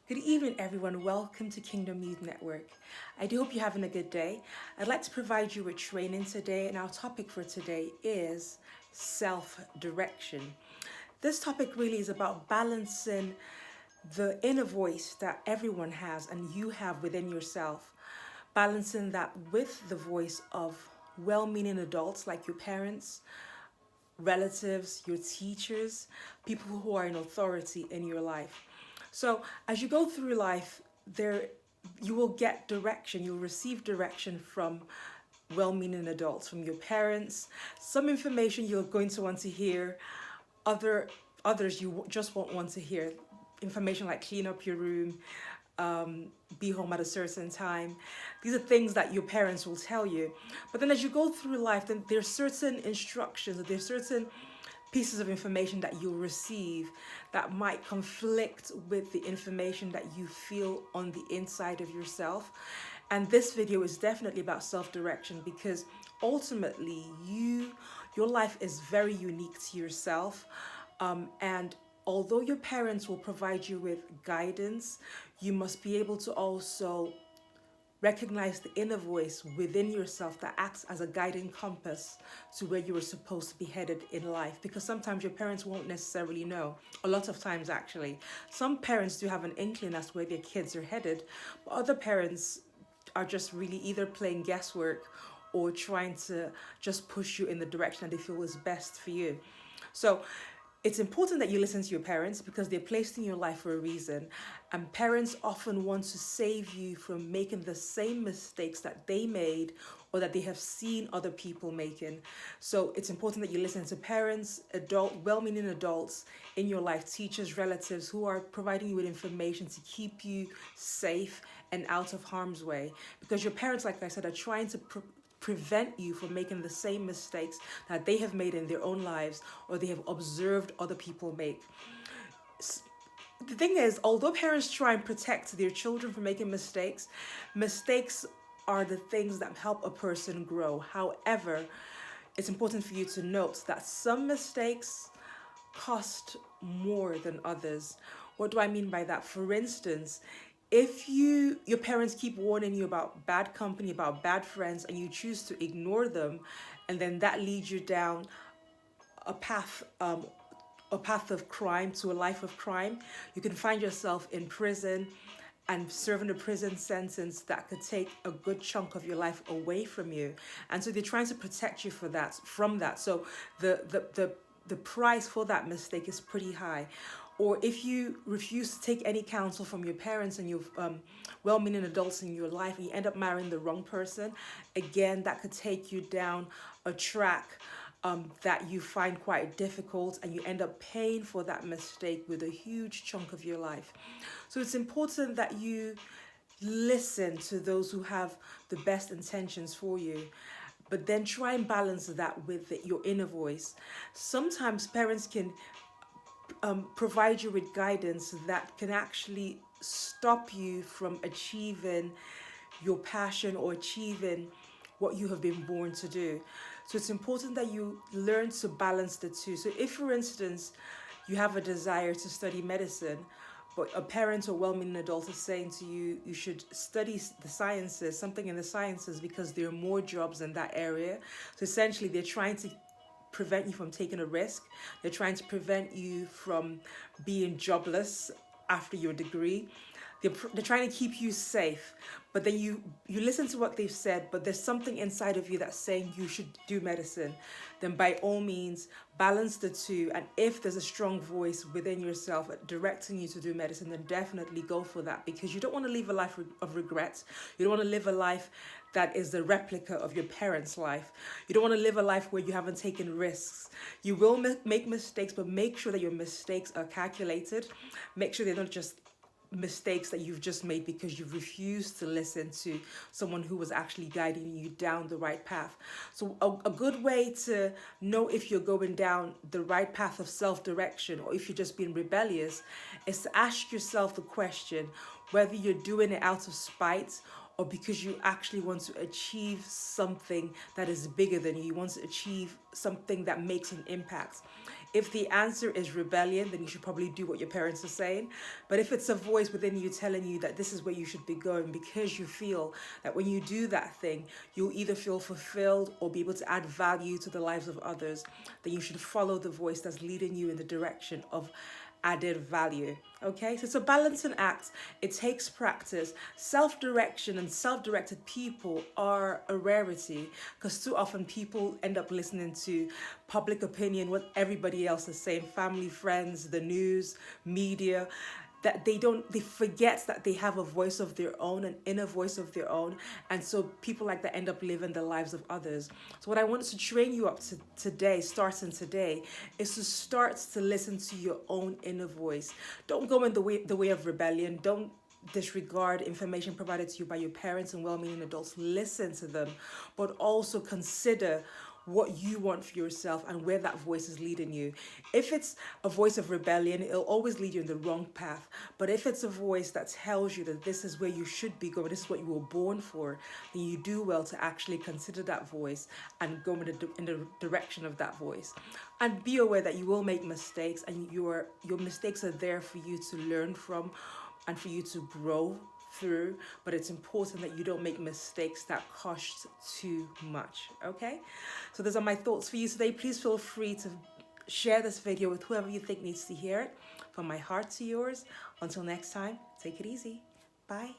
Good evening, everyone. Welcome to Kingdom Youth Network. I do hope you're having a good day. I'd like to provide you with training today, and our topic for today is self direction. This topic really is about balancing the inner voice that everyone has and you have within yourself, balancing that with the voice of well meaning adults like your parents, relatives, your teachers, people who are in authority in your life. So as you go through life, there you will get direction, you'll receive direction from well-meaning adults, from your parents. Some information you're going to want to hear, other others you just won't want to hear. Information like clean up your room, be home at a certain time. These are things that your parents will tell you. But then as you go through life, then there's certain instructions, there's certain pieces of information that you'll receive that might conflict with the information that you feel on the inside of yourself. And this video is definitely about self-direction because ultimately your life is very unique to yourself. And although your parents will provide you with guidance, you must be able to also recognize the inner voice within yourself that acts as a guiding compass to where you are supposed to be headed in life. Because sometimes your parents won't necessarily know. A lot of times, actually. Some parents do have an inkling as to where their kids are headed, but other parents are just really either playing guesswork or trying to just push you in the direction that they feel is best for you. So it's important that you listen to your parents because they're placed in your life for a reason. And parents often want to save you from making the same mistakes that they made or that they have seen other people making. So it's important that you listen to parents, well-meaning adults in your life, teachers, relatives who are providing you with information to keep you safe and out of harm's way. Because your parents, like I said, are trying to prevent you from making the same mistakes that they have made in their own lives or they have observed other people make. The thing is, although parents try and protect their children from making mistakes, mistakes are the things that help a person grow. However, it's important for you to note that some mistakes cost more than others. What do I mean by that? For instance, if your parents keep warning you about bad company, about bad friends, and you choose to ignore them, and then that leads you down a path a path of crime to a life of crime, you can find yourself in prison and serving a prison sentence that could take a good chunk of your life away from you. And so they're trying to protect you from that. So the price for that mistake is pretty high. Or if you refuse to take any counsel from your parents and your well-meaning adults in your life, and you end up marrying the wrong person, again, that could take you down a track that you find quite difficult, and you end up paying for that mistake with a huge chunk of your life. So it's important that you listen to those who have the best intentions for you, but then try and balance that with your inner voice. Sometimes parents can provide you with guidance that can actually stop you from achieving your passion or achieving what you have been born to do. So it's important that you learn to balance the two. So if, for instance, you have a desire to study medicine, but a parent or well-meaning adult is saying to you, you should study the sciences, something in the sciences, because there are more jobs in that area. So essentially, they're trying to prevent you from taking a risk. They're trying to prevent you from being jobless after your degree. They're trying to keep you safe, but then you listen to what they've said, but there's something inside of you that's saying you should do medicine. Then by all means, balance the two. And if there's a strong voice within yourself directing you to do medicine, then definitely go for that, because you don't want to live a life of regret. You don't want to live a life that is the replica of your parents' life. You don't want to live a life where you haven't taken risks. You will make mistakes, but make sure that your mistakes are calculated. Make sure they're not just mistakes that you've just made because you've refused to listen to someone who was actually guiding you down the right path. So a good way to know if you're going down the right path of self-direction or if you're just being rebellious is to ask yourself the question whether you're doing it out of spite or because you actually want to achieve something that is bigger than you. You want to achieve something that makes an impact. If the answer is rebellion, then you should probably do what your parents are saying. But if it's a voice within you telling you that this is where you should be going because you feel that when you do that thing, you'll either feel fulfilled or be able to add value to the lives of others, then you should follow the voice that's leading you in the direction of added value. Okay, so it's a balancing act. It takes practice. Self-direction and self-directed people are a rarity because too often people end up listening to public opinion, what everybody else is saying, family, friends, the news, media, that they forget that they have a voice of their own, an inner voice of their own. And so people like that end up living the lives of others. So what I want to train you up to today, starting today, is to start to listen to your own inner voice. Don't go in the way of rebellion. Don't disregard information provided to you by your parents and well-meaning adults. Listen to them, but also consider what you want for yourself and where that voice is leading you. If it's a voice of rebellion, it'll always lead you in the wrong path. But if it's a voice that tells you that this is where you should be going, this is what you were born for, then you do well to actually consider that voice and go in the direction of that voice. And be aware that you will make mistakes, and your mistakes are there for you to learn from and for you to grow through, but it's important that you don't make mistakes that cost too much. Okay, so those are my thoughts for you today. Please feel free to share this video with whoever you think needs to hear it. From my heart to yours. Until next time, take it easy. Bye.